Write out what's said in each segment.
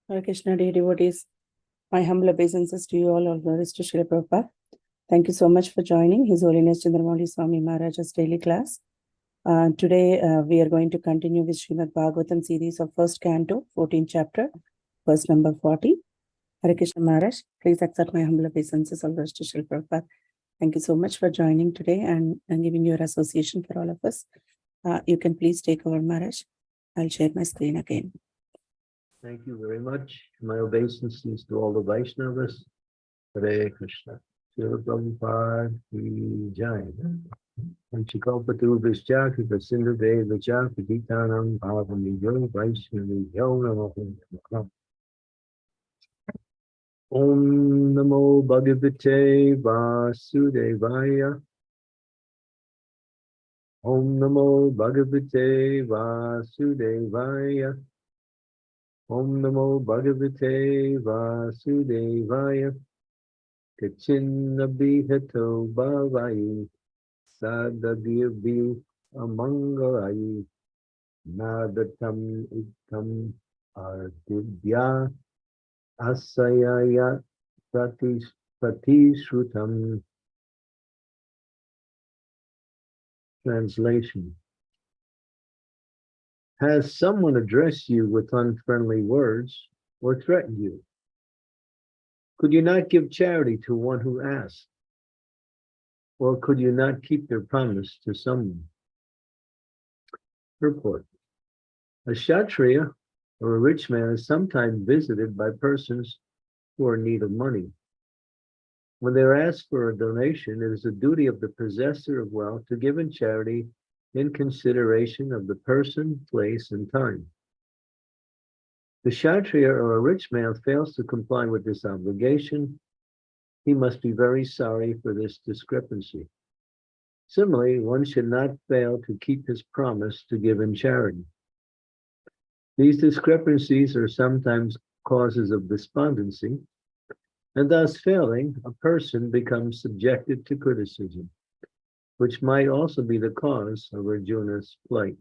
Hare Krishna, dear devotees. My humble obeisances to you all glories to Srila Prabhupada. Thank you so much for joining His Holiness Candramauli Swami Maharaj's daily class. Today, we are going to continue with Srimad Bhagavatam series of first canto, 14th chapter, verse number 40. Hare Krishna Maharaj, please accept my humble obeisances all glories to Srila Prabhupada. Thank you so much for joining today and giving your association for all of us. You can please take over, Maharaj. I'll share my screen again. Thank you very much. My obeisances to all the Vaishnavas. Hare Krishna. Srila Prabhupada ki jai. Vanchikalpatu Vishya Kripasinda Devacha Paditanam Bhavami Yo Vaishnavi Yo Namo. Om Namo Bhagavate Vasudevaya. Om Namo Bhagavate Vasudevaya. Om Namo Bhagavate Vasudevaya. Kachinna Bihato Bhavayi Sadadirvi Amangalayi Nadatam Uttam Artibhya Asayaya Pratishrutam. Translation. Has someone addressed you with unfriendly words or threatened you? Could you not give charity to one who asks? Or could you not keep your promise to someone? Purport. A Kshatriya or a rich man is sometimes visited by persons who are in need of money. When they are asked for a donation, it is the duty of the possessor of wealth to give in charity in consideration of the person, place, and time. The Kshatriya or a rich man fails to comply with this obligation, he must be very sorry for this discrepancy. Similarly, one should not fail to keep his promise to give in charity. These discrepancies are sometimes causes of despondency, and thus failing, a person becomes subjected to criticism, which might also be the cause of Arjuna's plight.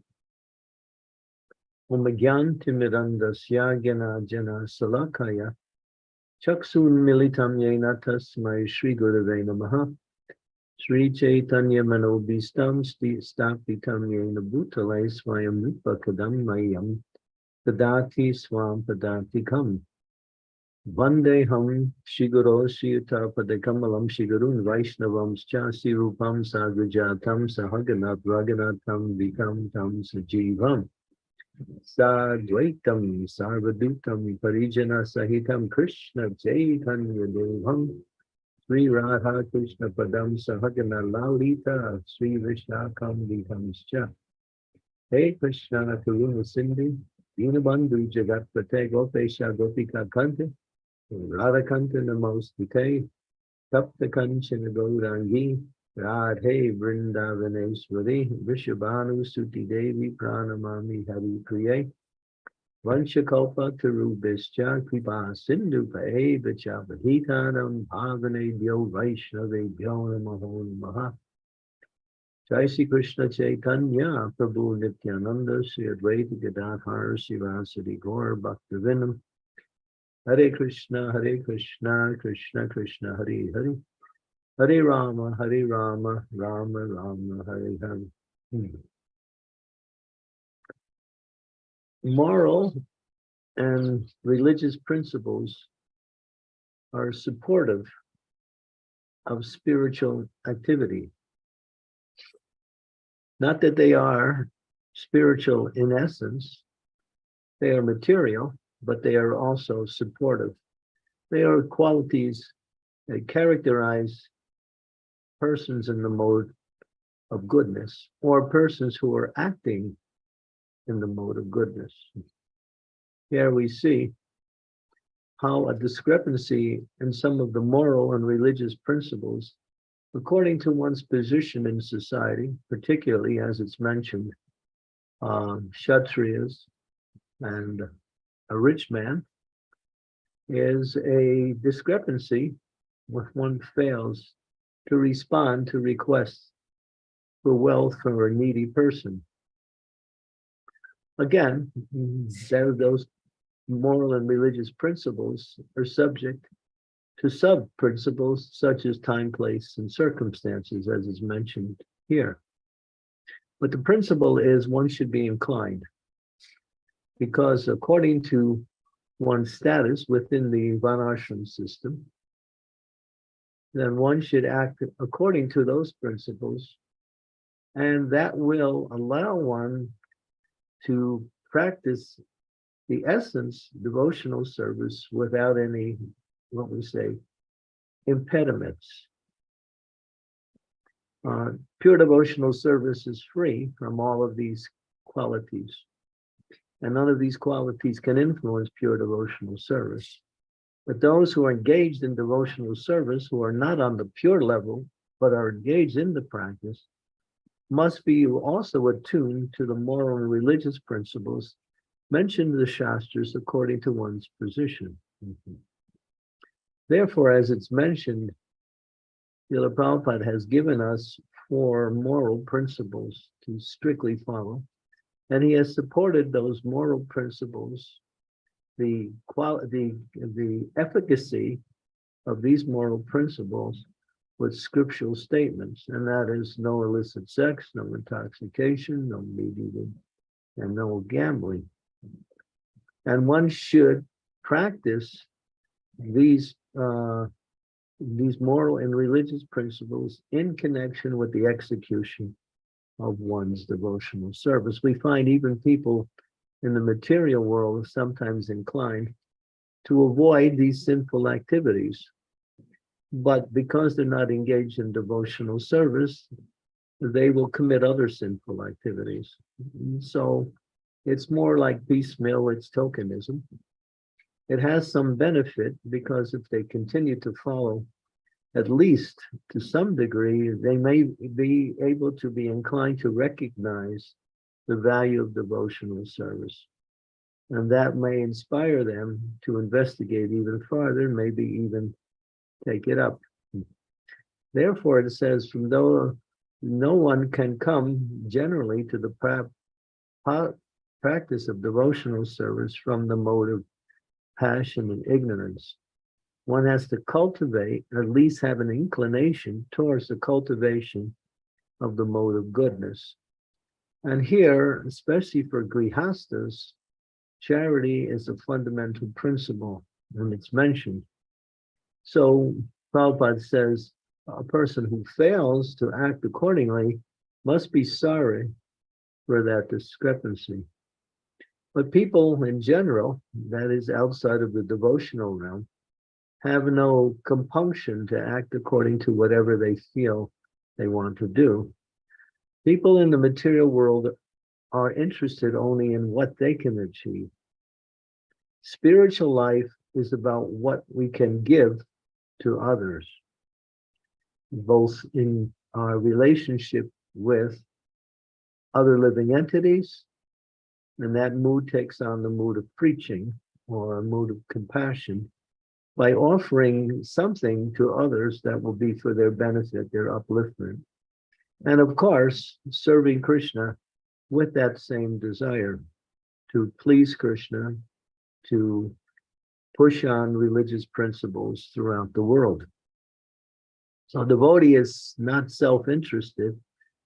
Omagyantimirandasya jana salakaya chaksun militam yena tasmai Shri Gurave namaha Sri Chaitanya manobistam stapitam yena bhutale swayam rupakadam mayam Padati swam padati kam. Vande ham shiguro shiyuta padakamalam shigurun vaishnavams chasi rupam sagrajatam sahaganat raganatam vikam tam sajivam. Sadvaitam sarvadutam parijana sahitam Krishna Chaitanya devam. Sri Radha Krishna padam sahagana lalita Sri Vishnakam vikamscha. Hey Krishna Karuna Sindhu Dinabandhu Jagatpate Gopesha Gopika Kante Radha Kante Namostite Tapta Kanchana Gaurangi Radhe Vrindavaneshwari Vishabhanu Suti Devi Pranamami Hari Priye Vanchakalpa Tarubhischa Kripa Sindhu Paeva Chabhitanam Bhavane Dyo Vaishnave Dyo Namaho Namaha. Jai Shri Krishna Chaitanya Prabhu Nityananda Sri Advaita Gadadhar Sivasadi Gaur Bhaktivinoda Hare Krishna Krishna Krishna Hare Hare Hare Rama Rama Rama Hare Hare. Moral and religious principles are supportive of spiritual activity. Not that they are spiritual in essence, they are material, but they are also supportive. They are qualities that characterize persons in the mode of goodness, or persons who are acting in the mode of goodness. Here we see how a discrepancy in some of the moral and religious principles according to one's position in society, particularly as it's mentioned, Kshatriyas and a rich man, is a discrepancy when one fails to respond to requests for wealth from a needy person. Again, those moral and religious principles are subject to sub-principles such as time, place, and circumstances, as is mentioned here. But the principle is one should be inclined, because according to one's status within the Varnashram system, then one should act according to those principles, and that will allow one to practice the essence devotional service without any, what we say, impediments. Pure devotional service is free from all of these qualities, and none of these qualities can influence pure devotional service. But those who are engaged in devotional service, who are not on the pure level, but are engaged in the practice, must be also attuned to the moral and religious principles mentioned in the Shastras according to one's position. Therefore, as it's mentioned, Srila Prabhupada has given us 4 moral principles to strictly follow, and he has supported those moral principles, the efficacy of these moral principles with scriptural statements, and that is no illicit sex, no intoxication, no meat eating, and no gambling. And one should practice these moral and religious principles in connection with the execution of one's devotional service. We find even people in the material world are sometimes inclined to avoid these sinful activities. but because they're not engaged in devotional service, they will commit other sinful activities. So it's more like piecemeal, it's tokenism. It has some benefit because if they continue to follow, at least to some degree, they may be able to be inclined to recognize the value of devotional service. And that may inspire them to investigate even farther, maybe even take it up. Therefore, it says, from though no one can come generally to the practice of devotional service from the mode of passion and ignorance. One has to cultivate, or at least have an inclination towards the cultivation of the mode of goodness. And here, especially for grihastas, charity is a fundamental principle, and it's mentioned. So Prabhupada says a person who fails to act accordingly must be sorry for that discrepancy. But people in general, that is outside of the devotional realm, have no compunction to act according to whatever they feel they want to do. People in the material world are interested only in what they can achieve. Spiritual life is about what we can give to others, both in our relationship with other living entities, and that mood takes on the mood of preaching or a mood of compassion by offering something to others that will be for their benefit, their upliftment. And of course, serving Krishna with that same desire to please Krishna, to push on religious principles throughout the world. So a devotee is not self-interested,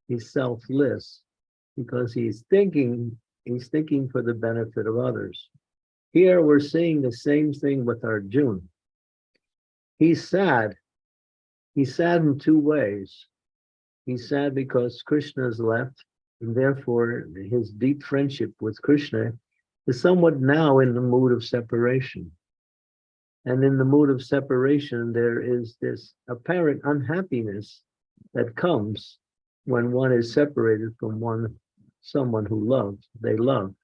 he's selfless, because he's thinking for the benefit of others. Here we're seeing the same thing with Arjuna. He's sad. He's sad in two ways. He's sad because Krishna has left, and therefore his deep friendship with Krishna is somewhat now in the mood of separation. And in the mood of separation, there is this apparent unhappiness that comes when one is separated from someone who they love.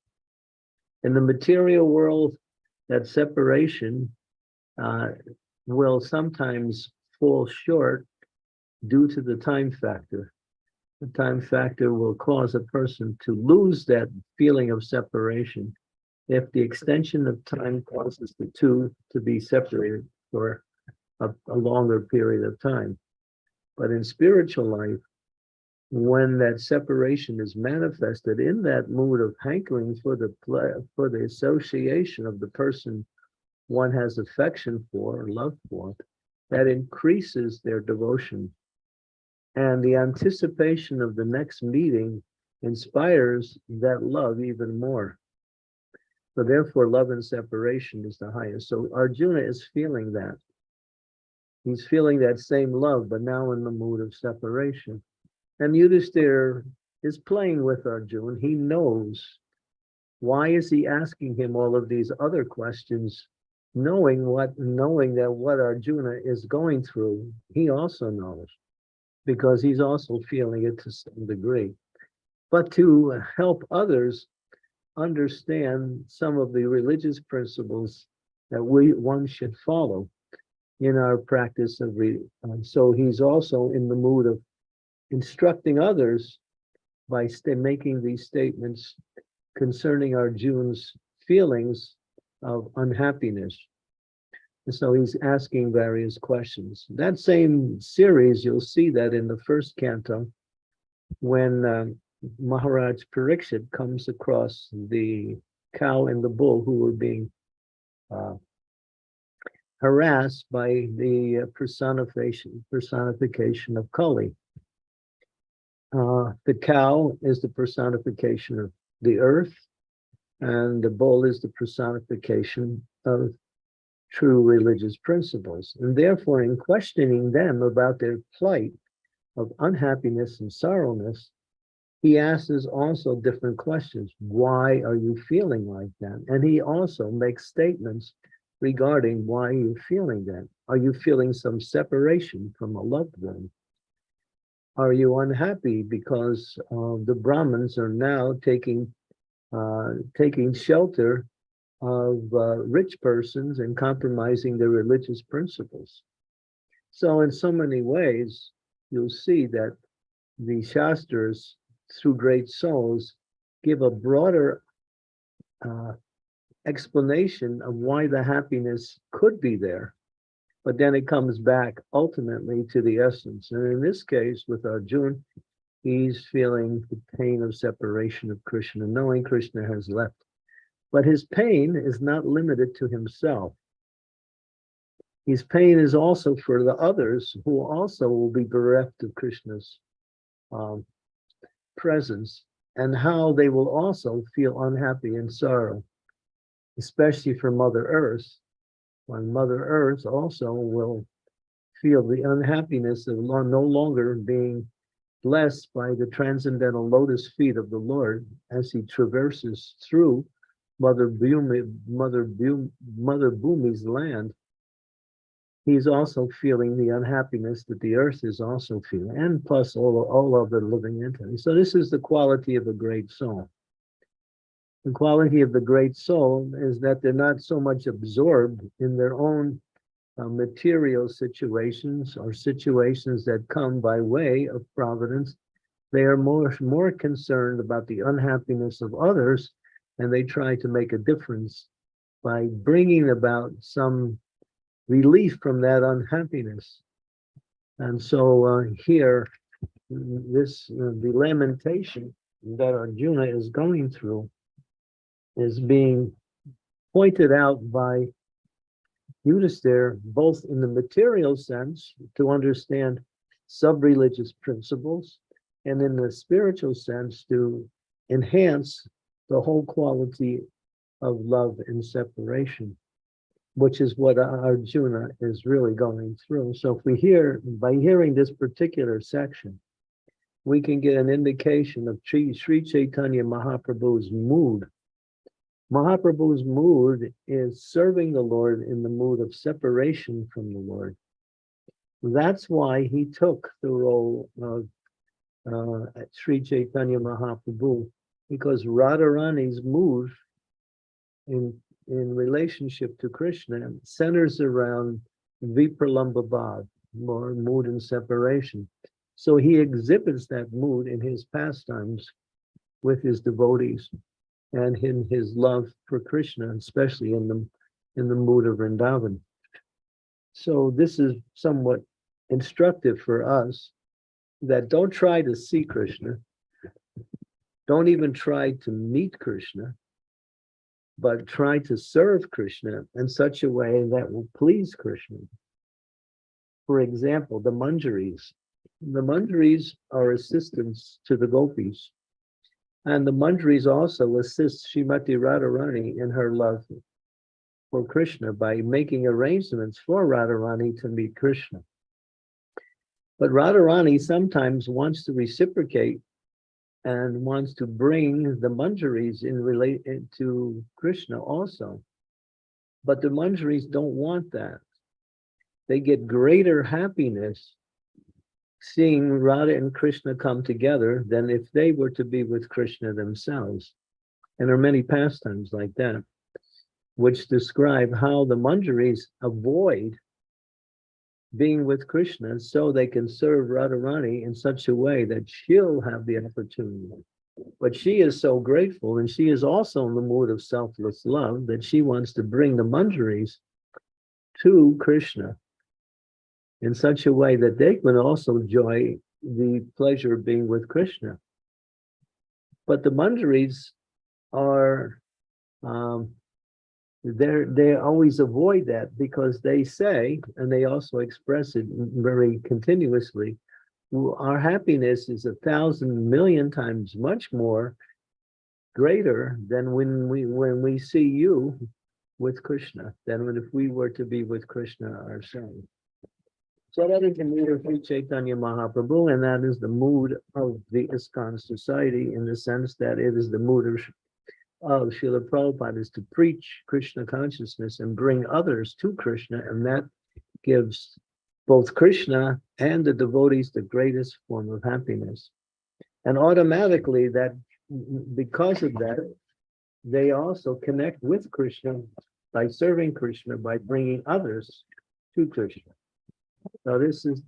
In the material world, that separation will sometimes fall short due to the time factor. The time factor will cause a person to lose that feeling of separation if the extension of time causes the two to be separated for a longer period of time. But in spiritual life, when that separation is manifested in that mood of hankering for the association of the person one has affection for or love for, that increases their devotion. And the anticipation of the next meeting inspires that love even more. So therefore, love and separation is the highest. So Arjuna is feeling that. He's feeling that same love, but now in the mood of separation. And Yudhishthira is playing with Arjuna. He knows. Why is he asking him all of these other questions? Knowing that what Arjuna is going through, he also knows, because he's also feeling it to some degree. But to help others understand some of the religious principles that one should follow in our practice of so he's also in the mood of instructing others by making these statements concerning Arjuna's feelings of unhappiness. And so he's asking various questions. That same series, you'll see that in the first canto, when Maharaj Parikshit comes across the cow and the bull who were being harassed by the personification of Kali. The cow is the personification of the earth, and the bull is the personification of true religious principles. And therefore, in questioning them about their plight of unhappiness and sorrowness, he asks also different questions. Why are you feeling like that? And he also makes statements regarding why you're feeling that. Are you feeling some separation from a loved one? Are you unhappy because the Brahmins are now taking shelter of rich persons and compromising their religious principles? So in so many ways, you'll see that the Shastras, through great souls, give a broader explanation of why the happiness could be there. But then it comes back ultimately to the essence. And in this case, with Arjuna, he's feeling the pain of separation of Krishna, knowing Krishna has left. But his pain is not limited to himself. His pain is also for the others who also will be bereft of Krishna's presence, and how they will also feel unhappy and sorrow, especially for Mother Earth, when Mother Earth also will feel the unhappiness of no longer being blessed by the transcendental lotus feet of the Lord as he traverses through Mother Bhumi's land. He's also feeling the unhappiness that the earth is also feeling, and plus all of the living entities. So this is the quality of a great soul. The quality of the great soul is that they're not so much absorbed in their own material situations or situations that come by way of providence. They are more concerned about the unhappiness of others, and they try to make a difference by bringing about some relief from that unhappiness. And so here, the lamentation that Arjuna is going through is being pointed out by Yudhisthira, both in the material sense to understand sub-religious principles, and in the spiritual sense to enhance the whole quality of love and separation, which is what Arjuna is really going through. So if we by hearing this particular section, we can get an indication of Sri Chaitanya Mahaprabhu's mood. Mahaprabhu's mood is serving the Lord in the mood of separation from the Lord. That's why he took the role of Sri Chaitanya Mahaprabhu, because Radharani's mood in relationship to Krishna centers around Vipralambha, more mood and separation. So he exhibits that mood in his pastimes with his devotees and in his love for Krishna, especially in the mood of Vrindavan. So this is somewhat instructive for us, that don't try to see Krishna, don't even try to meet Krishna, but try to serve Krishna in such a way that will please Krishna. For example, the Manjaris. The Manjaris are assistants to the gopis. And the Manjaris also assist Srimati Radharani in her love for Krishna by making arrangements for Radharani to meet Krishna. But Radharani sometimes wants to reciprocate and wants to bring the Manjaris in to Krishna also. But the Manjaris don't want that. They get greater happiness seeing Radha and Krishna come together than if they were to be with Krishna themselves. And there are many pastimes like that, which describe how the Manjaris avoid being with Krishna so they can serve Radharani in such a way that she'll have the opportunity. But she is so grateful, and she is also in the mood of selfless love, that she wants to bring the Manjaris to Krishna in such a way that they can also enjoy the pleasure of being with Krishna. But the Manjaris are, they always avoid that, because they say, and they also express it very continuously, our happiness is 1,000 million times much more greater than when we see you with Krishna, than if we were to be with Krishna ourselves. So that is the mood of Sri Chaitanya Mahaprabhu, and that is the mood of the ISKCON society, in the sense that it is the mood of of Srila Prabhupada is to preach Krishna consciousness and bring others to Krishna, and that gives both Krishna and the devotees the greatest form of happiness. And automatically that, because of that, they also connect with Krishna by serving Krishna, by bringing others to Krishna. Now this is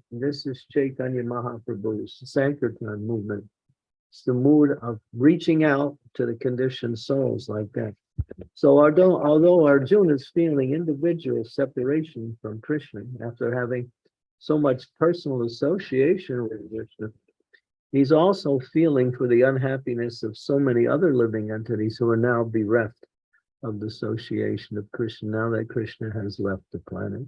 Chaitanya Mahaprabhu's Sankirtan movement. It's the mood of reaching out to the conditioned souls like that. So although Arjuna is feeling individual separation from Krishna after having so much personal association with Krishna, he's also feeling for the unhappiness of so many other living entities who are now bereft of the association of Krishna, now that Krishna has left the planet.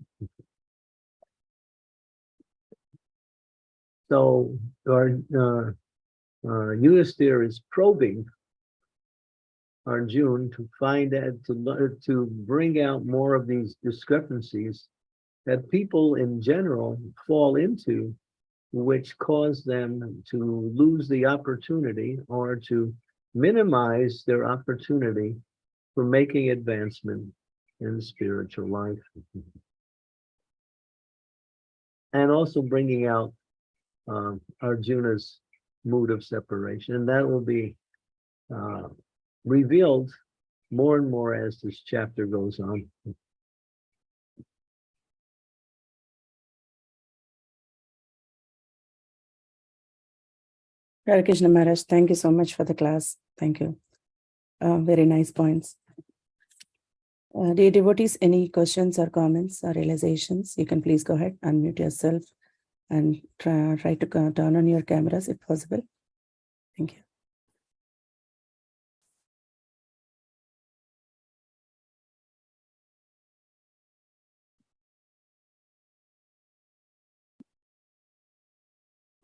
So Yudhisthira is probing Arjuna to find out, to bring out more of these discrepancies that people in general fall into, which cause them to lose the opportunity or to minimize their opportunity for making advancement in spiritual life. And also bringing out Arjuna's mood of separation. And that will be revealed more and more as this chapter goes on. Hare Krishna Maharaj, thank you so much for the class. Thank you. Very nice points. Dear devotees, any questions or comments or realizations, you can please go ahead, unmute yourself and try to turn on your cameras if possible. Thank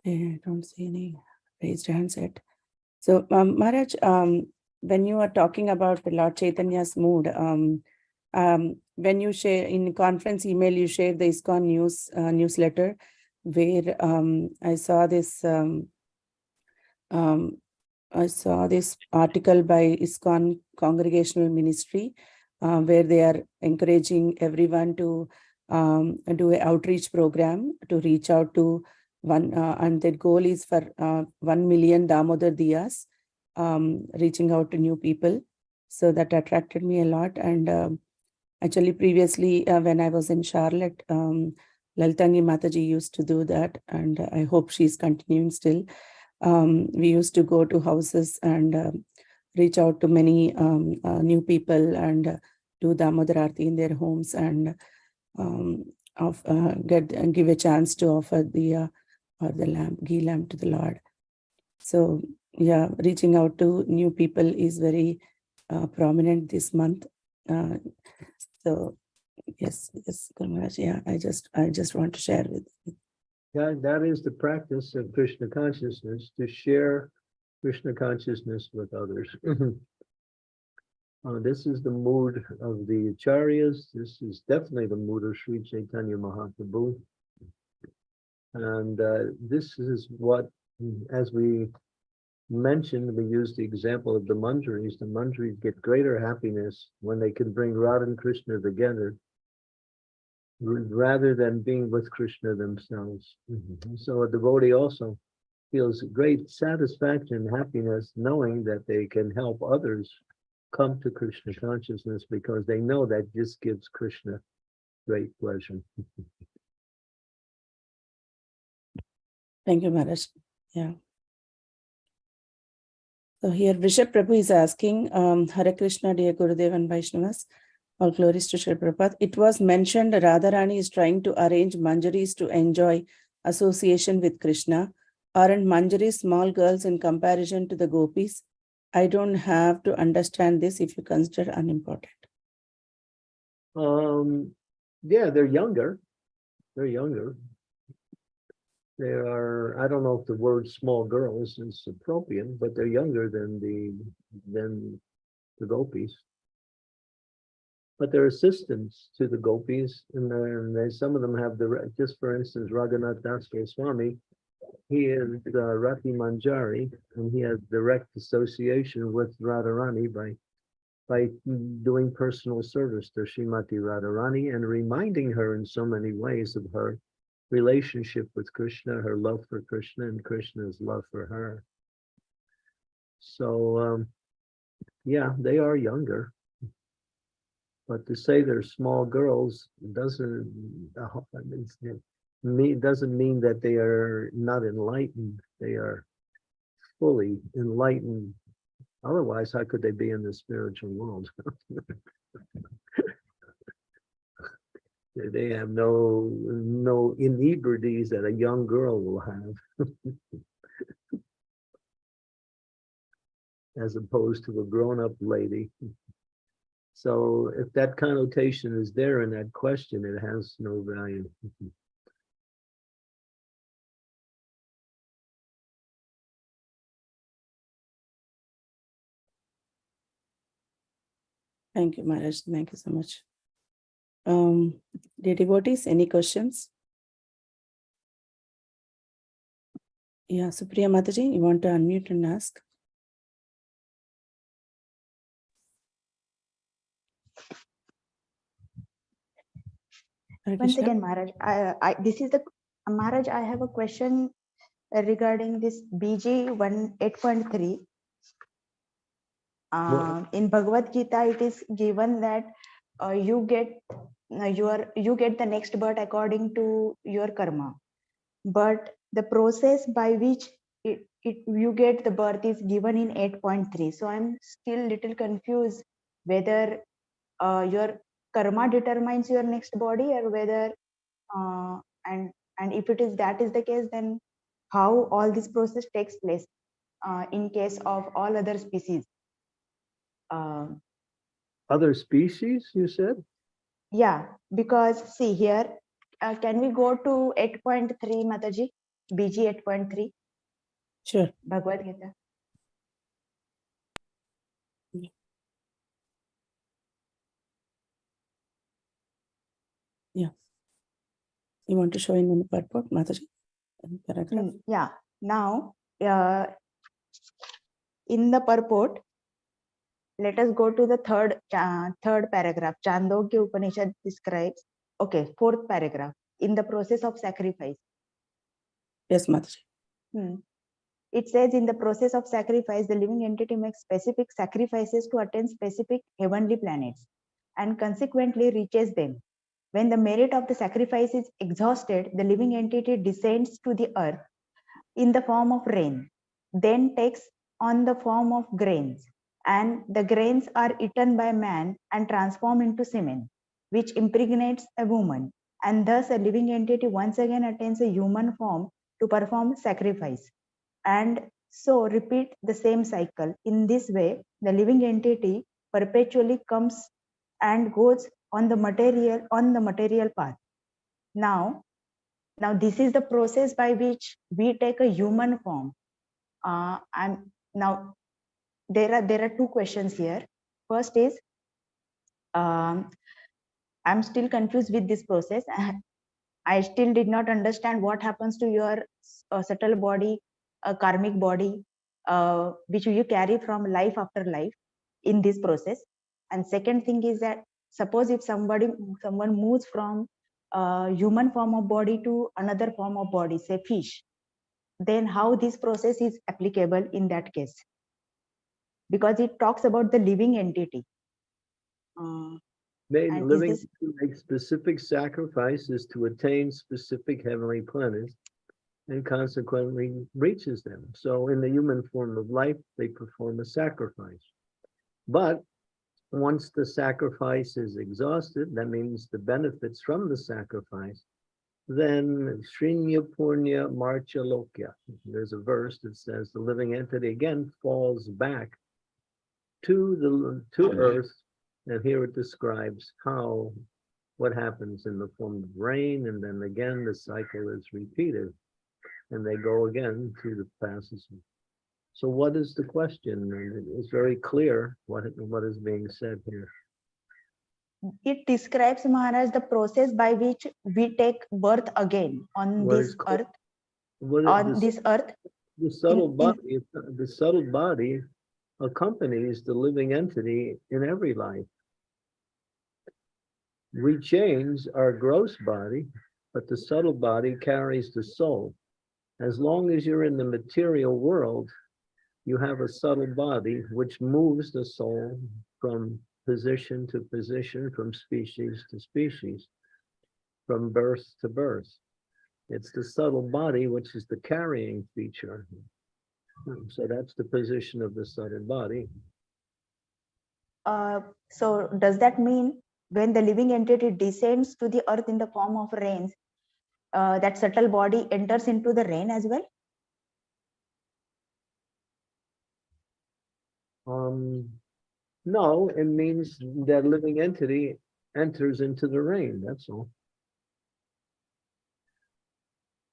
you. I don't see any raised hands yet. So, Maharaj, when you are talking about the Lord Chaitanya's mood, when you share in conference email, you share the ISKCON newsletter, where I saw this article by ISKCON Congregational Ministry, where they are encouraging everyone to do an outreach program to reach out to one, and their goal is for 1 million Damodar Diyas, reaching out to new people. So that attracted me a lot. And actually, previously, when I was in Charlotte, Lalitangi Mataji used to do that, and I hope she's continuing still. We used to go to houses and reach out to many new people and do Damodar Arati in their homes and give a chance to offer the lamp, ghee lamp to the Lord. So yeah, reaching out to new people is very prominent this month. So yes, Gurmaharaj, yeah, I just want to share with you. Yeah, that is the practice of Krishna consciousness, to share Krishna consciousness with others. This is the mood of the Acharyas. This is definitely the mood of Sri Chaitanya Mahaprabhu. And this is what, as we mentioned, we use the example of the Manjaris. The Manjaris get greater happiness when they can bring Radha and Krishna together, rather than being with Krishna themselves. So a devotee also feels great satisfaction and happiness knowing that they can help others come to Krishna consciousness, because they know that this gives Krishna great pleasure. Thank you, Maharaj. Yeah. So here, Vrishabh Prabhu is asking, Hare Krishna, dear Gurudev and Vaishnavas, all glories to Sri Prabhupada. It was mentioned Radharani is trying to arrange Manjaris to enjoy association with Krishna. Aren't Manjaris small girls in comparison to the gopis? I don't have to understand this if you consider unimportant. Yeah, they're younger. They're younger. They are, I don't know if the word small girls is appropriate, but they're younger than the gopis. But they're assistants to the gopis, and some of them have just for instance, Raghunath Das Goswami, he is Rati Manjari, and he has direct association with Radharani by by doing personal service to Srimati Radharani and reminding her in so many ways of her relationship with Krishna, her love for Krishna, and Krishna's love for her. So, yeah, they are younger. But to say they're small girls doesn't mean that they are not enlightened. They are fully enlightened. Otherwise, how could they be in the spiritual world? They have no inebrities that a young girl will have, as opposed to a grown-up lady. So if that connotation is there in that question, it has no value. Thank you, Maharaj. Thank you so much. Dear devotees, any questions? Yeah, Supriya Mataji, you want to unmute and ask? Hare Once Krishna. again, Maharaj, this is the Maharaj. I have a question regarding this BG 8.3. In Bhagavad Gita, it is given that you get the next birth according to your karma, but the process by which you get the birth is given in 8.3. So I'm still little confused whether your karma determines your next body, or whether and if it is that is the case, then how all this process takes place in case of all other species. Other species, you said? Yeah, because see here, can we go to 8.3, Mataji? BG 8.3, Sure. Bhagavad Gita. Yeah. You want to show in the purport, Mataji? Paragraph? Yeah. Now, in the purport, let us go to the third paragraph. Chandogya Upanishad describes, okay, fourth paragraph, in the process of sacrifice. Yes, Mataji. It says, in the process of sacrifice, the living entity makes specific sacrifices to attain specific heavenly planets and consequently reaches them. When the merit of the sacrifice is exhausted, the living entity descends to the earth in the form of rain, then takes on the form of grains, and the grains are eaten by man and transformed into semen, which impregnates a woman, and thus a living entity once again attains a human form to perform sacrifice, and so repeat the same cycle. In this way, the living entity perpetually comes and goes on the material path. Now this is the process by which we take a human form. And now there are two questions here. First is, I'm still confused with this process. I still did not understand what happens to your subtle body, karmic body, which you carry from life after life in this process. And second thing is that, suppose if someone moves from human form of body to another form of body, say fish, then how this process is applicable in that case? Because it talks about the living entity. Living to make specific sacrifices to attain specific heavenly planets and consequently reaches them. So in the human form of life, they perform a sacrifice. But once the sacrifice is exhausted, that means the benefits from the sacrifice, then Srinya Purnya Marcha Lokya. There's a verse that says the living entity again falls back to earth, and here it describes what happens in the form of rain, and then again the cycle is repeated, and they go again through the passages. So what is the question? It is very clear what is being said here. It describes, Maharaj, the process by which we take birth again on this earth. The subtle body accompanies the living entity in every life. We change our gross body, but the subtle body carries the soul. As long as you're in the material world, you have a subtle body which moves the soul from position to position, from species to species, from birth to birth. It's the subtle body which is the carrying feature. So that's the position of the subtle body. So does that mean when the living entity descends to the earth in the form of rains, that subtle body enters into the rain as well? No, it means that living entity enters into the rain, that's all.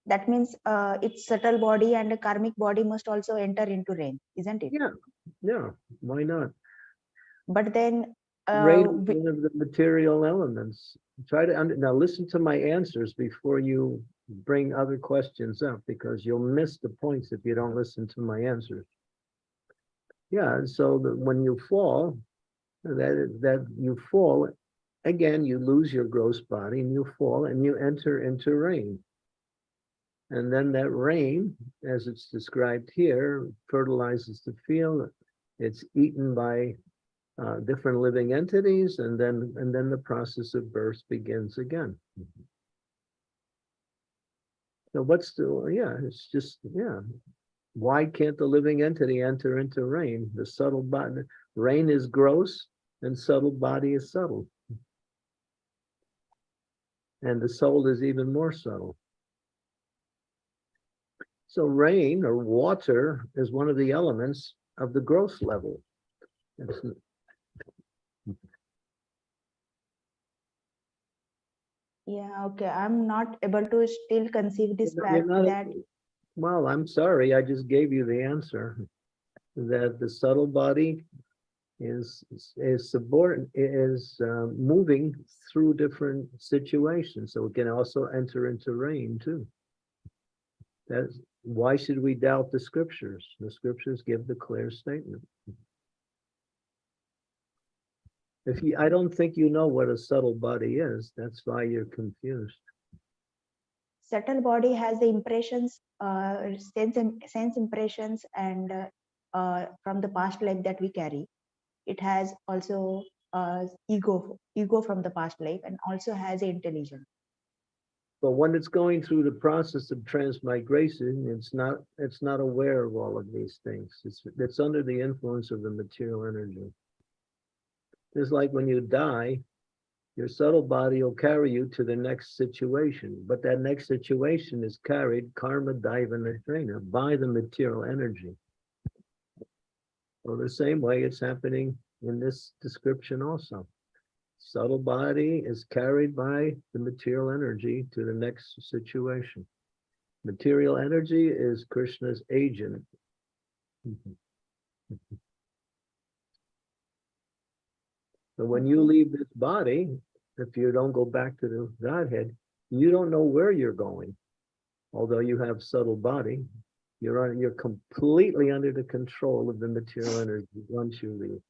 That means its subtle body and a karmic body must also enter into rain, isn't it? Yeah, why not? But then Rain is one of the material elements. Try to now listen to my answers before you bring other questions up, because you'll miss the points if you don't listen to my answers. Yeah, so that when you fall, that you fall, again, you lose your gross body and you fall and you enter into rain. And then that rain, as it's described here, fertilizes the field. It's eaten by different living entities, and then the process of birth begins again. So what's the, yeah, it's just, yeah. Why can't the living entity enter into rain? The subtle body, rain is gross and subtle body is subtle. And the soul is even more subtle. So rain or water is one of the elements of the gross level. yeah, okay, I'm not able to still conceive this fact that. Well, I'm sorry, I just gave you the answer. That the subtle body is moving through different situations, so it can also enter into rain too. That's why should we doubt the scriptures? The scriptures give the clear statement. I don't think you know what a subtle body is. That's why you're confused. Subtle body has the impressions, sense impressions, and from the past life that we carry. It has also ego from the past life, and also has intelligence. But when it's going through the process of transmigration, it's not aware of all of these things. It's under the influence of the material energy. It's like when you die, your subtle body will carry you to the next situation, but that next situation is carried karma daivana by the material energy. Well, the same way it's happening in this description also. Subtle body is carried by the material energy to the next situation. Material energy is Krishna's agent. So when you leave this body, if you don't go back to the Godhead, you don't know where you're going. Although you have subtle body, you're completely under the control of the material energy once you leave.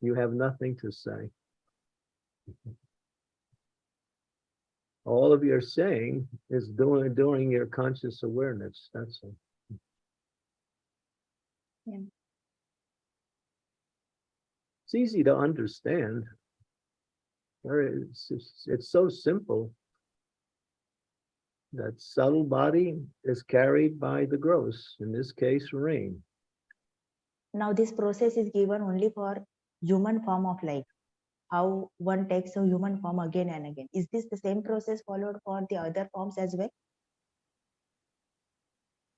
You have nothing to say. All of your saying is during your conscious awareness. That's it. Yeah. It's easy to understand. It's so simple. That subtle body is carried by the gross, in this case, rain. Now this process is given only for human form of life. How one takes a human form again and again. Is this the same process followed for the other forms as well?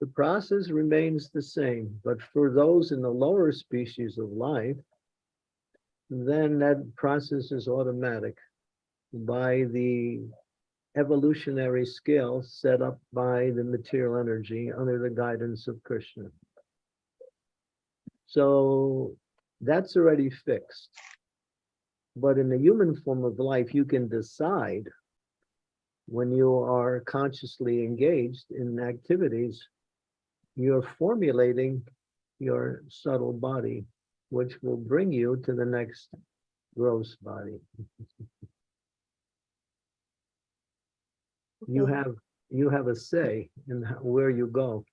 The process remains the same, but for those in the lower species of life, then that process is automatic by the evolutionary scale set up by the material energy under the guidance of Krishna. So that's already fixed. But in the human form of life, you can decide when you are consciously engaged in activities, you're formulating your subtle body, which will bring you to the next gross body. You have a say in where you go.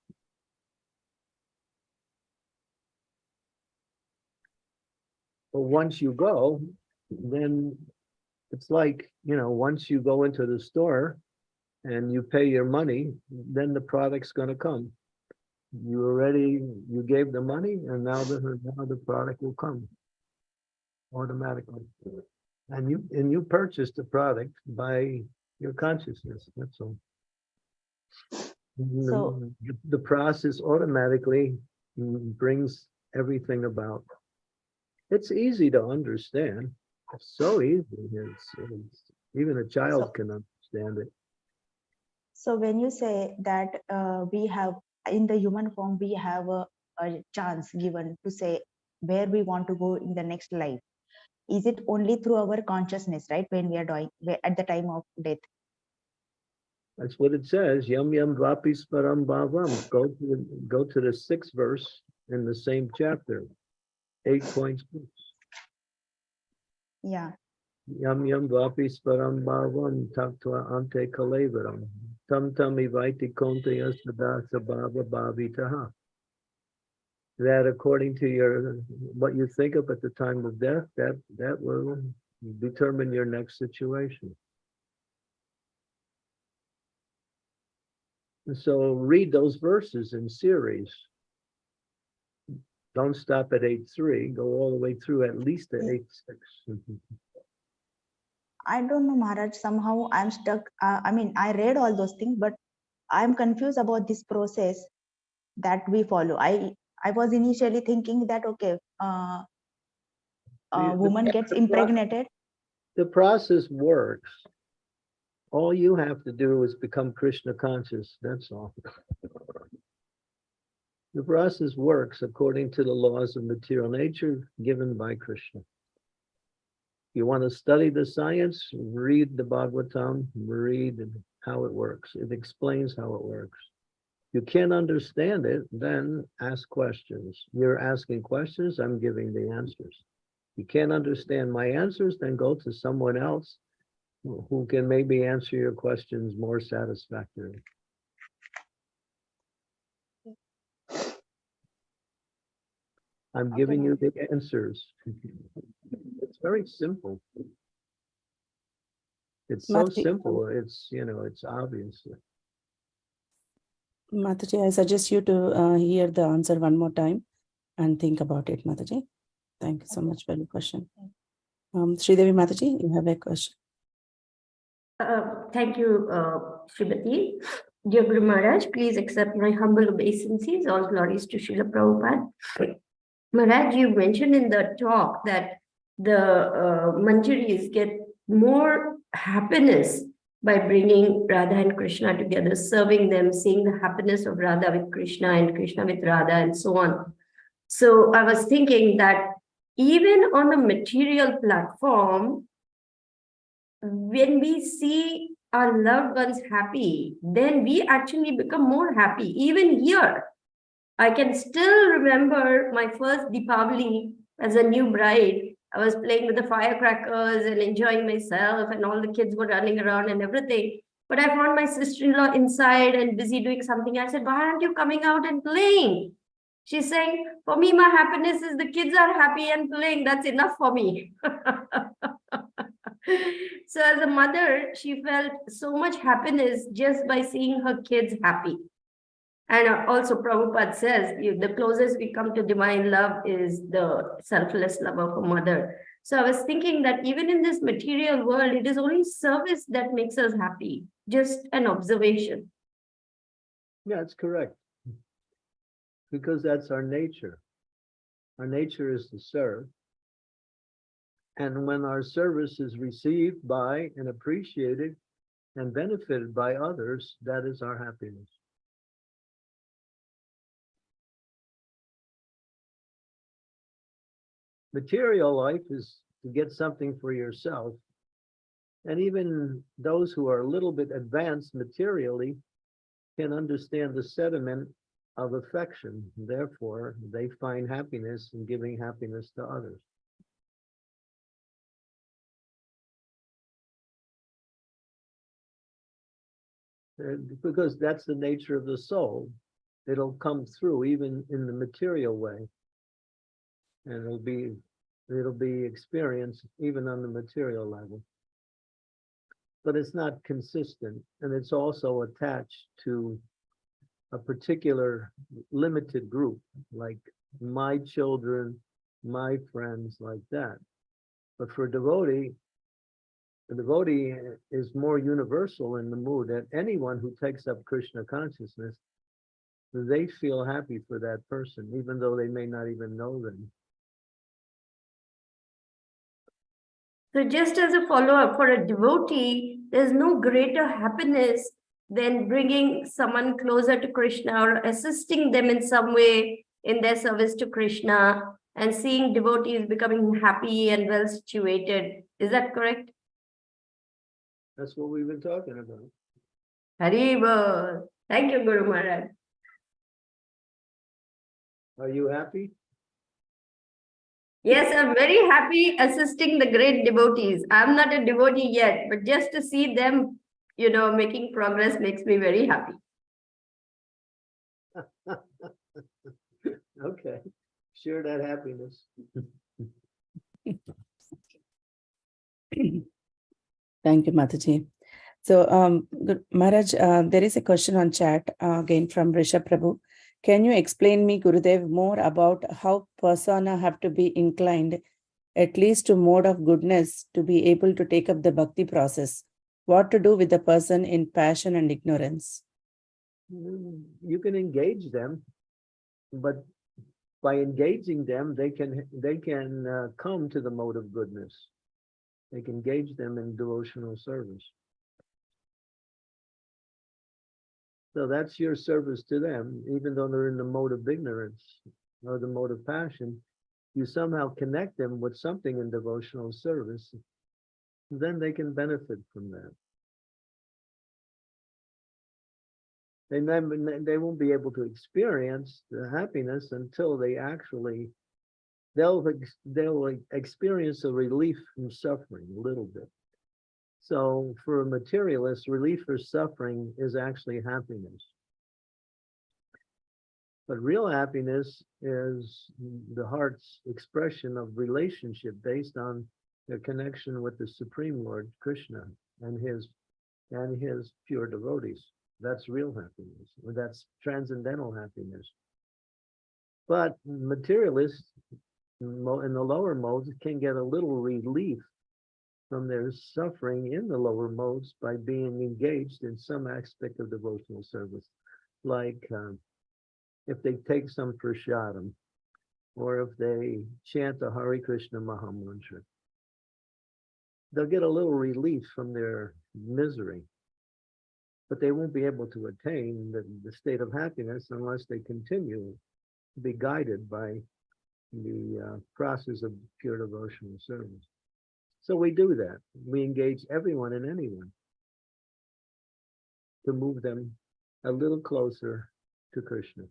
But once you go, then it's like, once you go into the store and you pay your money, then the product's going to come. You gave the money, and now the product will come automatically. And you purchase the product by your consciousness. That's all. So, The process automatically brings everything about. It's easy to understand. It's so easy. Even a child can understand it. so when you say that we have, in the human form, we have a chance given to say where we want to go in the next life, is it only through our consciousness, right? When we are dying, at the time of death? That's what it says. Yam yam vapi sparam bhavam. Go to the 6th verse in the same chapter, 8.6. Yeah. Yam yam vapi sparam bhavam taktva ante kalevaram. Tam tam ivaiti kontaya sada sabhava bhavitaha. That according to what you think of at the time of death, that will determine your next situation. And so read those verses in series. Don't stop at 8.3. Go all the way through at least to 8.6. I don't know, Maharaj. Somehow I'm stuck. I read all those things, but I'm confused about this process that we follow. I was initially thinking that, okay, a woman gets impregnated. The process works. All you have to do is become Krishna conscious. That's all. The process works according to the laws of material nature given by Krishna. If you want to study the science, read the Bhagavatam, read how it works. It explains how it works. If you can't understand it, then ask questions. You're asking questions, I'm giving the answers. If you can't understand my answers, then go to someone else who can maybe answer your questions more satisfactorily. I'm giving you the answers. It's very simple. It's so simple. It's, it's obvious. Mataji, I suggest you to hear the answer one more time and think about it, Mataji. Thank you so much for your question. Sridevi Mataji, you have a question. Thank you, Srimati. Dear Guru Maharaj, please accept my humble obeisances. All glories to Srila Prabhupada. Maharaj, you mentioned in the talk that the Manjaris get more happiness by bringing Radha and Krishna together, serving them, seeing the happiness of Radha with Krishna and Krishna with Radha and so on. So I was thinking that even on a material platform, when we see our loved ones happy, then we actually become more happy. Even here, I can still remember my first Deepavali as a new bride. I was playing with the firecrackers and enjoying myself, and all the kids were running around and everything. But I found my sister-in-law inside and busy doing something. I said, "Why aren't you coming out and playing?" She's saying, "For me, my happiness is the kids are happy and playing. That's enough for me." So as a mother, she felt so much happiness just by seeing her kids happy. And also Prabhupada says, the closest we come to divine love is the selfless love of a mother. So I was thinking that even in this material world, it is only service that makes us happy. Just an observation. Yeah, it's correct. Because that's our nature. Our nature is to serve. And when our service is received by and appreciated and benefited by others, that is our happiness. Material life is to get something for yourself. And even those who are a little bit advanced materially can understand the sentiment of affection. Therefore, they find happiness in giving happiness to others. Because that's the nature of the soul. It'll come through even in the material way. And it'll be experienced even on the material level. But it's not consistent, and it's also attached to a particular limited group, like my children, my friends, like that. But for a devotee, the devotee is more universal in the mood that anyone who takes up Krishna consciousness, they feel happy for that person, even though they may not even know them. So just as a follow-up, for a devotee, there's no greater happiness than bringing someone closer to Krishna or assisting them in some way in their service to Krishna, and seeing devotees becoming happy and well situated. Is that correct? That's what we've been talking about. Haribol. Thank you, Guru Maharaj. Are you happy? Yes, I'm very happy assisting the great devotees. I'm not a devotee yet, but just to see them, making progress makes me very happy. Okay, share that happiness. Thank you, Mataji. So, Maharaj, there is a question on chat again from Rishabh Prabhu. Can you explain me, Gurudev, more about how persona have to be inclined, at least to mode of goodness, to be able to take up the bhakti process? What to do with the person in passion and ignorance? You can engage them, but by engaging them, they can come to the mode of goodness. They can engage them in devotional service. So that's your service to them, even though they're in the mode of ignorance or the mode of passion. You somehow connect them with something in devotional service, then they can benefit from that. They won't be able to experience the happiness until they actually, they'll experience a relief from suffering a little bit. So for a materialist, relief for suffering is actually happiness. But real happiness is the heart's expression of relationship based on their connection with the Supreme Lord Krishna and his pure devotees. That's real happiness. That's transcendental happiness. But materialists in the lower modes can get a little relief from their suffering in the lower modes by being engaged in some aspect of devotional service, like if they take some prasadam, or if they chant the Hare Krishna Maha Mantra, they'll get a little relief from their misery, but they won't be able to attain the state of happiness unless they continue to be guided by the process of pure devotional service. So we do that. We engage everyone and anyone to move them a little closer to Krishna.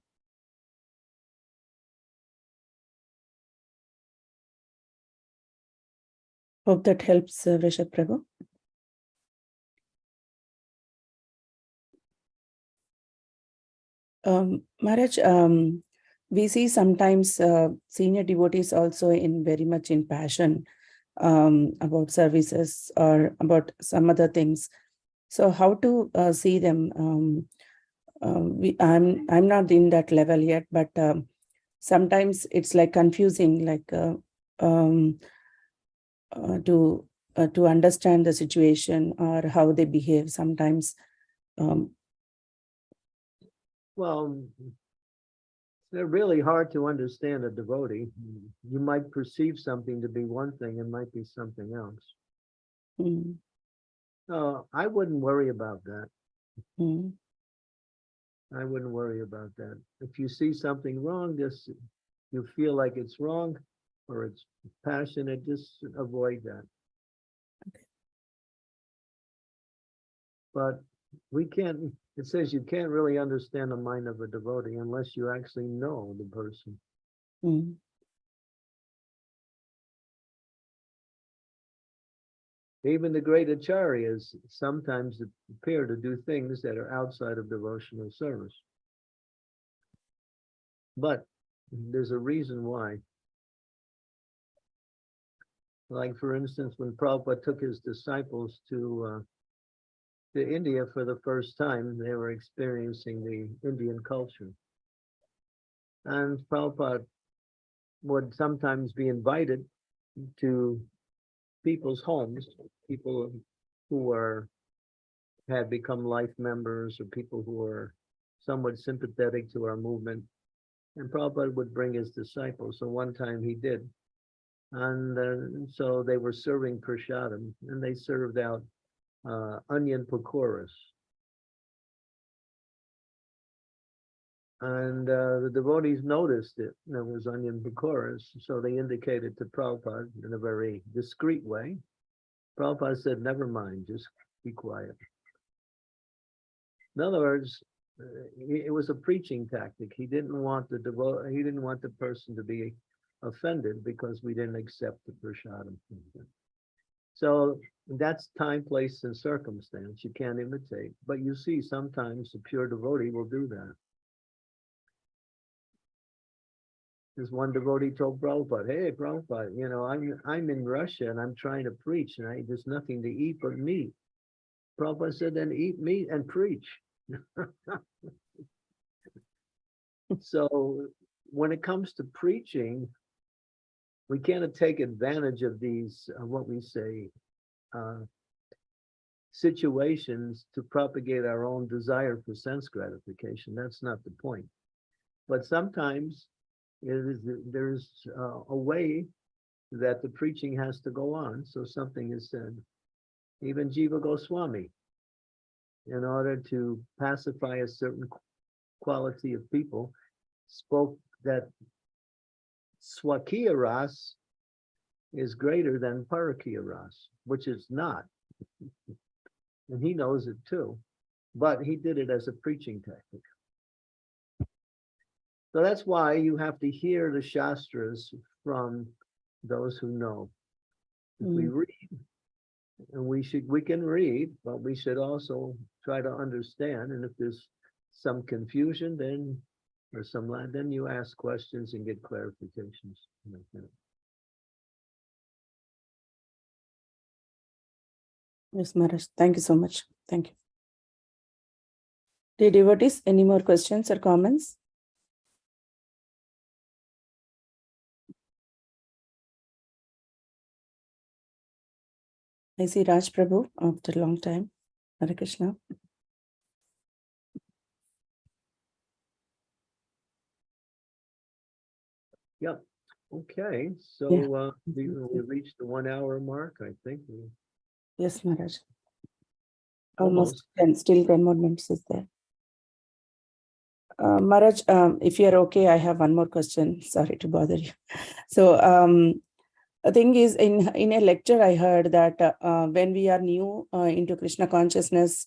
Hope that helps, Rishabh Prabhu. Maharaj, we see sometimes senior devotees also very much in passion about services or about some other things. So how to see them? I'm not in that level yet, but sometimes it's like confusing, like to understand the situation or how they behave sometimes. Well, they're really hard to understand a devotee. You might perceive something to be one thing, it might be something else. Mm. I wouldn't worry about that. Mm. I wouldn't worry about that. If you see something wrong, just you feel like it's wrong or it's passionate, just avoid that. Okay. But we can't It says you can't really understand the mind of a devotee unless you actually know the person. Mm. Even the great acharyas sometimes appear to do things that are outside of devotional service. But there's a reason why. Like, for instance, when Prabhupada took his disciples to India for the first time, they were experiencing the Indian culture. And Prabhupada would sometimes be invited to people's homes, people who had become life members or people who were somewhat sympathetic to our movement. And Prabhupada would bring his disciples. So one time he did. And so they were serving prasadam, and they served out onion pakoras. And the devotees noticed it. There was onion pakoras, so they indicated to Prabhupada in a very discreet way. Prabhupada said, "Never mind, just be quiet." In other words, it was a preaching tactic. He didn't want the person to be offended because we didn't accept the prasadam. So that's time, place, and circumstance. You can't imitate. But you see, sometimes a pure devotee will do that. This one devotee told Prabhupada, "Hey, Prabhupada, you know, I'm in Russia and I'm trying to preach, and there's nothing to eat but meat." Prabhupada said, "Then eat meat and preach." So when it comes to preaching, we can't take advantage of these, what we say, situations to propagate our own desire for sense gratification. That's not the point. But sometimes there's a way that the preaching has to go on. So something is said. Even Jiva Goswami, in order to pacify a certain quality of people, spoke that Swakiya Ras is greater than Parakiya Ras, which is not. And he knows it too, but he did it as a preaching tactic. So that's why you have to hear the Shastras from those who know. If we read, and we can read, but we should also try to understand. And if there's some confusion, then you ask questions and get clarifications. Yes, Maharaj. Thank you so much. Thank you. Dear devotees, any more questions or comments? I see Raj Prabhu after a long time. Hare Krishna. Yep. Okay. So we reached the 1 hour mark, I think. Yes, Maharaj. Almost 10, still 10 more minutes is there. Maharaj, if you're okay, I have one more question. Sorry to bother you. So the thing is, in a lecture, I heard that when we are new into Krishna consciousness,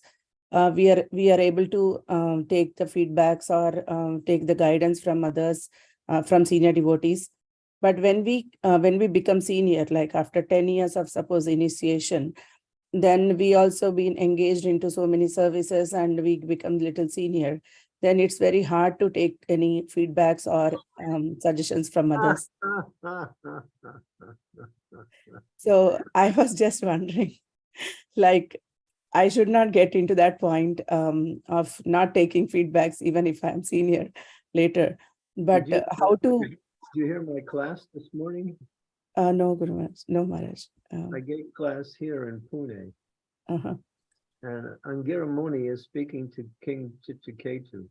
we are able to take the feedbacks or take the guidance from others, from senior devotees. But when we become senior, like after 10 years of suppose initiation, then we also been engaged into so many services and we become little senior, then it's very hard to take any feedbacks or suggestions from others. So I was just wondering, like, I should not get into that point of not taking feedbacks, even if I'm senior later. But how to... Did you hear my class this morning? No, Guru Maharaj. No, Maharaj. I gave class here in Pune. Uh-huh. And Angira Muni is speaking to King Chichiketu.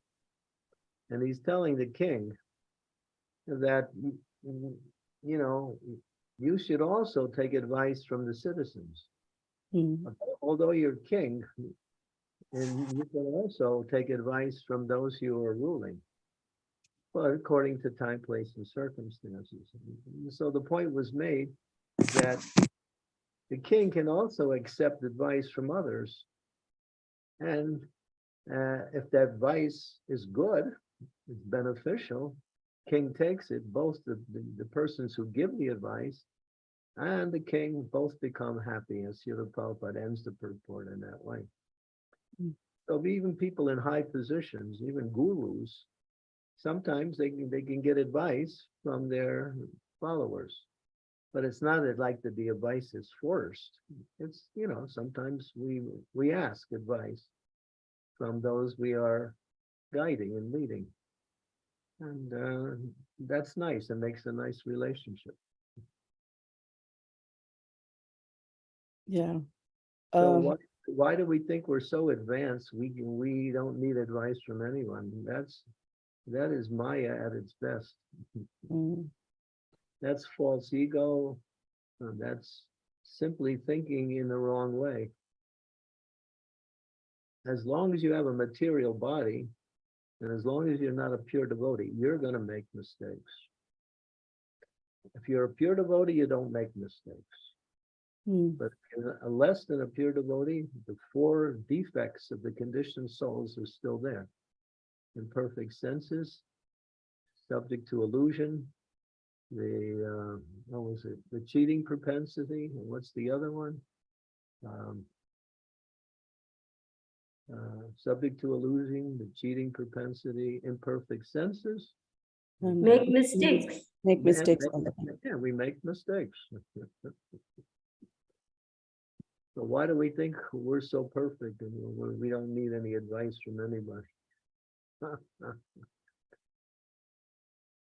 And he's telling the king that, you know, you should also take advice from the citizens. Although you're king, and you can also take advice from those who are ruling, but according to time, place, and circumstances. So the point was made that the king can also accept advice from others and If that advice is good, it's beneficial, king takes it, both the persons who give the advice and the king both become happy, and Srila Prabhupada ends the purport in that way. So even people in high positions, even gurus, sometimes they can get advice from their followers, but it's not like that the advice is forced. It's, sometimes we ask advice from those we are guiding and leading. And that's nice. It makes a nice relationship. Yeah. So why do we think we're so advanced? We don't need advice from anyone. That is Maya at its best. That's false ego. That's simply thinking in the wrong way. As long as you have a material body, and as long as you're not a pure devotee, you're going to make mistakes. If you're a pure devotee, you don't make mistakes. But less than a pure devotee, the 4 defects of the conditioned souls are still there. Imperfect senses, subject to illusion, the cheating propensity, and what's the other one? Subject to illusion, the cheating propensity, imperfect senses. Make mistakes. Make mistakes all the time. Yeah, we make mistakes. So why do we think we're so perfect and we don't need any advice from anybody?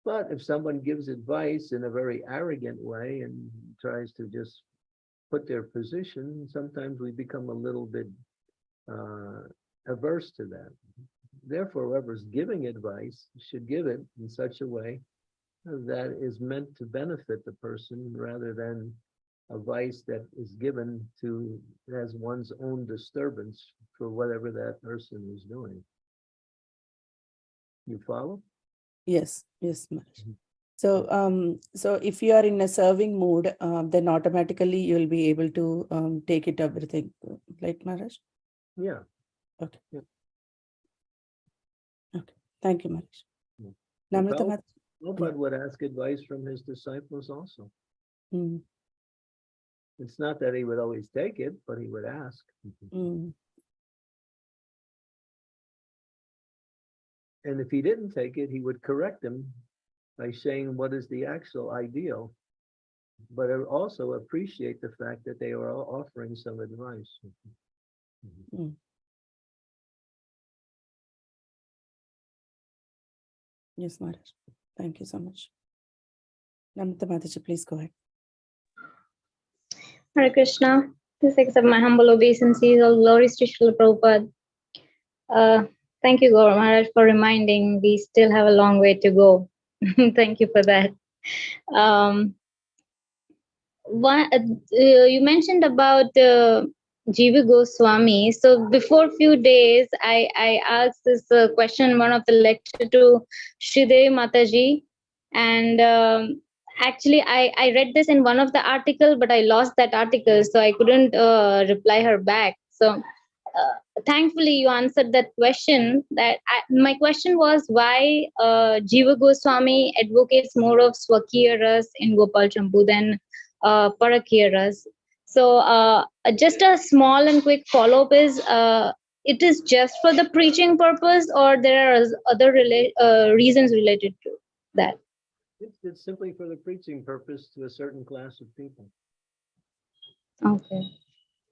But if someone gives advice in a very arrogant way and tries to just put their position, sometimes we become a little bit averse to that. Therefore, whoever's giving advice should give it in such a way that is meant to benefit the person rather than advice that is given as one's own disturbance for whatever that person is doing. You follow? Yes, Maharaj. So, so if you are in a serving mood, then automatically you'll be able to take it everything, right, Maharaj? Yeah. Okay. Yeah. Okay. Thank you, Maharaj. Namrata Maharaj. Prabhupada would ask advice from his disciples also. It's not that he would always take it, but he would ask. And if he didn't take it, he would correct him by saying what is the actual ideal, but also appreciate the fact that they were all offering some advice. Yes, Maharaj. Thank you so much. Namrata Mataji, please go ahead. Hare Krishna. Please accept my humble obeisances. All glories to Srila Prabhupada. Thank you, Gaur Maharaj, for reminding we still have a long way to go. Thank you for that. You mentioned about Jiva Goswami. So before a few days, I asked this question in one of the lecture to Shridevi Mataji, and actually I read this in one of the article, but I lost that article, so I couldn't reply her back. So thankfully you answered that question. My question was why Jiva Goswami advocates more of Swakiya Ras in Gopal Champu than Parakiya Ras. So just a small and quick follow-up is, it is just for the preaching purpose, or there are other reasons related to that? It's simply for the preaching purpose to a certain class of people. Okay.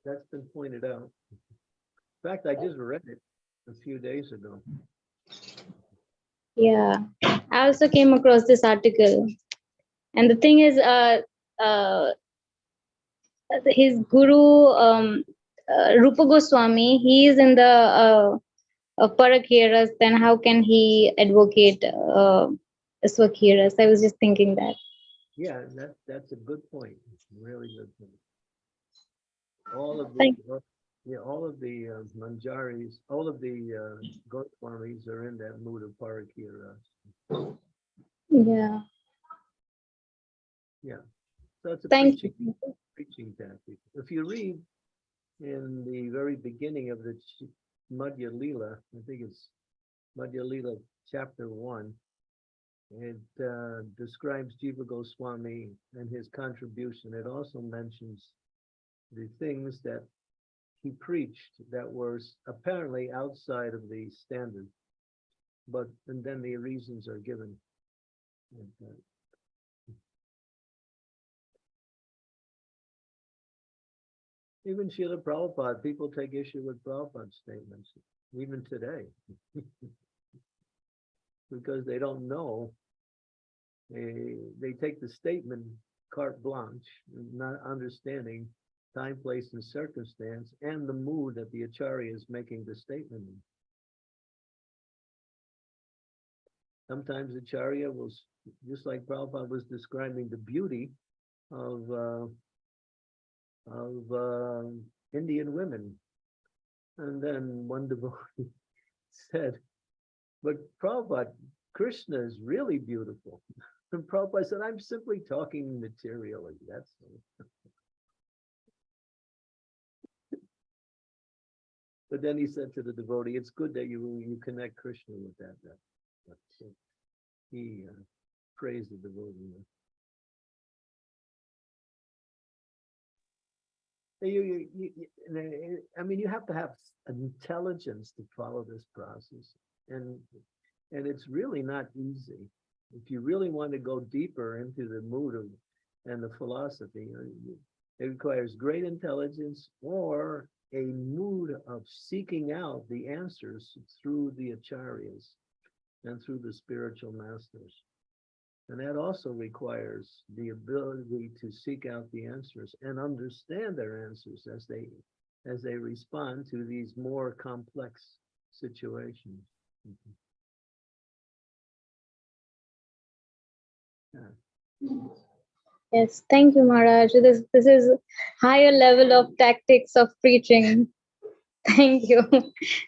That's been pointed out. In fact, I just read it a few days ago. Yeah, I also came across this article, and the thing is, his guru Rupa Goswami, he is in the Parakiya Ras, then how can he advocate Swakiya Ras? I was just thinking that. Yeah, that's a good point. Really good point. All of the Manjaris, all of the Goswamis are in that mood of Parakiya Ras. Yeah. Yeah. So it's a preaching tactic. If you read in the very beginning of the Madhya Lila, I think it's Madhya Lila chapter 1. It describes Jiva Goswami and his contribution. It also mentions the things that he preached that were apparently outside of the standard, and then the reasons are given. Even Srila Prabhupada, people take issue with Prabhupada's statements, even today, because they don't know. They take the statement carte blanche, not understanding time, place, and circumstance, and the mood that the Acharya is making the statement in. Sometimes Acharya was, just like Prabhupada was describing the beauty of Indian women. And then one devotee said, but Prabhupada, Krishna is really beautiful. And Prabhupada said, I'm simply talking materially, that's all. But then he said to the devotee, it's good that you connect Krishna with that. So he praised the devotee. I mean, you have to have intelligence to follow this process, and it's really not easy. If you really want to go deeper into the mood of and the philosophy, it requires great intelligence or a mood of seeking out the answers through the acharyas and through the spiritual masters. And that also requires the ability to seek out the answers and understand their answers as they respond to these more complex situations. Yes, thank you, Maharaj. This is higher level of tactics of preaching. Thank you.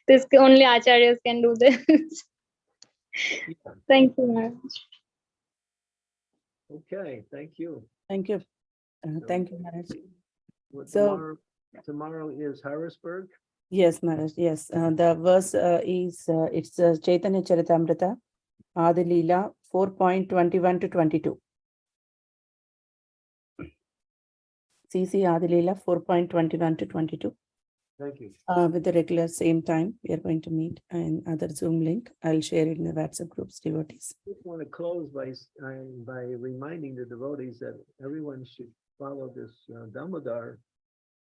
This only acharyas can do this. Thank you, Maharaj. Okay, thank you. Thank you. Thank you, Maharaj. Well, So- tomorrow is Harrisburg. Yes, Maharaj. Yes, the verse is it's Chaitanya Charitamrita, Adi Leela 4.21 to 22. CC Adi Leela 4.21 to 22. Thank you. With the regular same time, we are going to meet in other Zoom link. I'll share it in the WhatsApp groups, devotees. I just want to close by reminding the devotees that everyone should follow this Damodar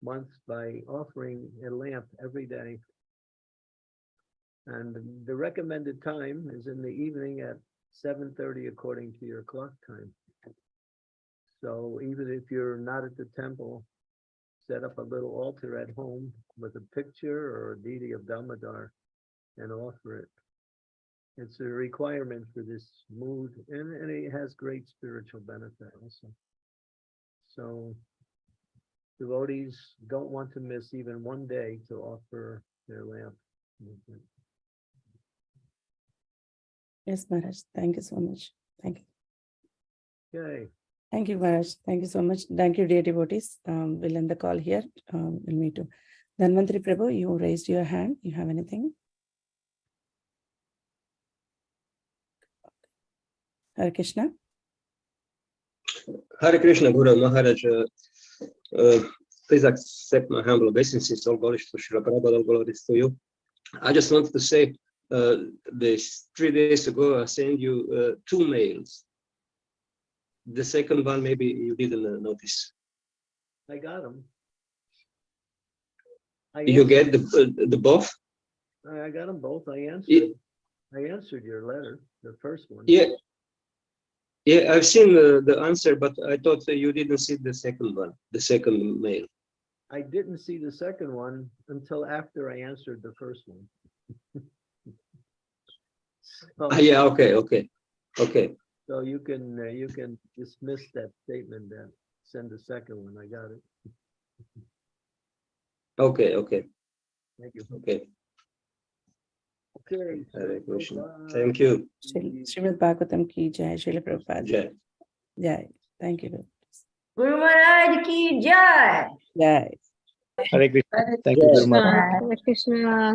month by offering a lamp every day. And the recommended time is in the evening at 7:30 according to your clock time. So even if you're not at the temple, set up a little altar at home with a picture or a deity of Damodar and offer it. It's a requirement for this mood, and it has great spiritual benefit also. So devotees don't want to miss even one day to offer their lamp. Yes, Maharaj. Thank you so much. Thank you. Okay. Thank you, Maharaj. Thank you so much. Thank you, dear devotees. We'll end the call here. We'll meet you. Dhanvantri Prabhu, you raised your hand. You have anything? Hare Krishna. Hare Krishna, Guru Maharaj. Please accept my humble obeisances. All glories to Srila Prabhupada, all glories to you. I just wanted to say, this 3 days ago, I sent you 2 mails. The second one, maybe you didn't notice. I got them. You get the both? I got them both. I answered your letter, the first one. Yeah, I've seen the answer, but I thought you didn't see the second one, the second mail. I didn't see the second one until after I answered the first one. Yeah, okay. So you can dismiss that statement and send the second one. I got it. Okay. Thank you. Okay. Okay. Hare Krishna. Thank you. Srimad Bhagavatam ki jai, Srila Prabhupada. Jai. Jai. Thank you. Guru Maharaj ki jai. Jai. Hare Krishna. Thank you, Guru Maharaj. Hare Krishna.